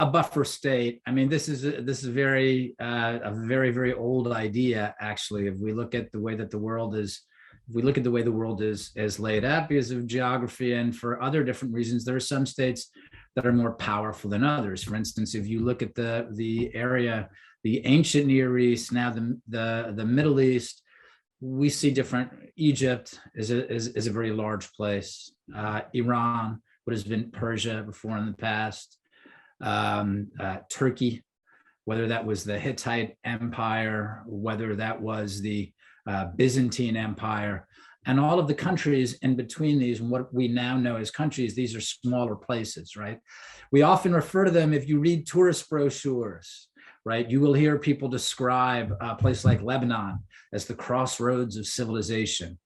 a buffer state. I mean, this is very a very, very old idea, actually. If we look at the way that the world is, if we look at the way the world is laid out because of geography and for other different reasons, there are some states that are more powerful than others. For instance, if you look at the area, the ancient Near East, now the Middle East, we see different. Egypt is a very large place. Iran, what has been Persia before in the past. Turkey, whether that was the Hittite Empire, whether that was the Byzantine Empire, and all of the countries in between these, and what we now know as countries, these are smaller places, right? We often refer to them, if you read tourist brochures, right, you will hear people describe a place like Lebanon as the crossroads of civilization.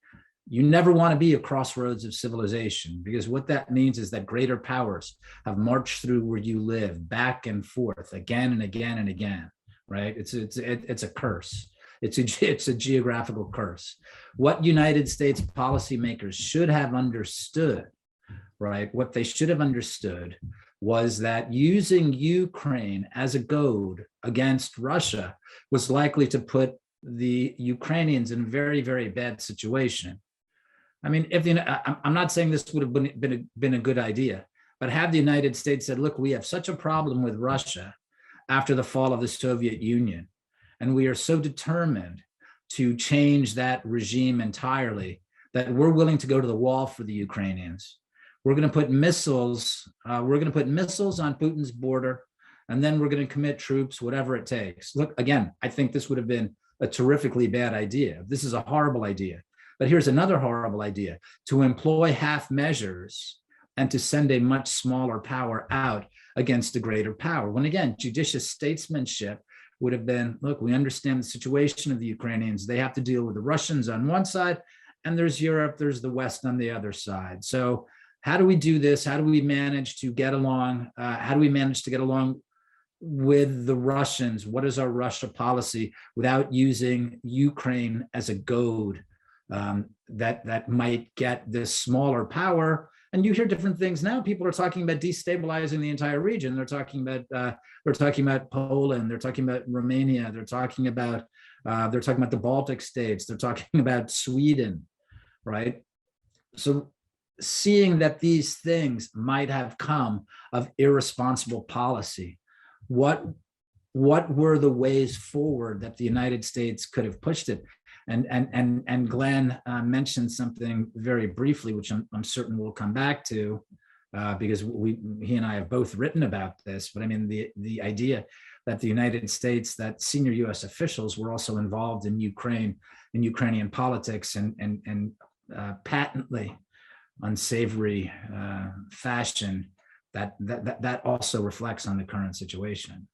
You never want to be a crossroads of civilization, because what that means is that greater powers have marched through where you live, back and forth, again and again and again, right? It's a curse. It's a geographical curse. What United States policymakers should have understood, right? What they should have understood was that using Ukraine as a goad against Russia was likely to put the Ukrainians in a very, very bad situation. I mean, I'm not saying this would have been a good idea, but have the United States said, look, we have such a problem with Russia after the fall of the Soviet Union, and we are so determined to change that regime entirely that we're willing to go to the wall for the Ukrainians. We're going to put missiles. We're going to put missiles on Putin's border, and then we're going to commit troops, whatever it takes. Look, again, I think this would have been a terrifically bad idea. This is a horrible idea. But here's another horrible idea: to employ half measures and to send a much smaller power out against a greater power. When again, judicious statesmanship would have been, look, we understand the situation of the Ukrainians. They have to deal with the Russians on one side, and there's Europe, there's the West on the other side. So how do we do this? How do we manage to get along? How do we manage to get along with the Russians? What is our Russia policy without using Ukraine as a goad that might get this smaller power? And you hear different things now. People are talking about destabilizing the entire region. They're talking about Poland. They're talking about Romania. They're talking about the Baltic states. They're talking about Sweden, right? So seeing that these things might have come of irresponsible policy, what were the ways forward that the United States could have pushed it? And Glenn mentioned something very briefly, which I'm certain we'll come back to, because he and I have both written about this. But I mean, the idea that the United States, that senior U.S. officials were also involved in Ukrainian politics and patently unsavory fashion, that also reflects on the current situation.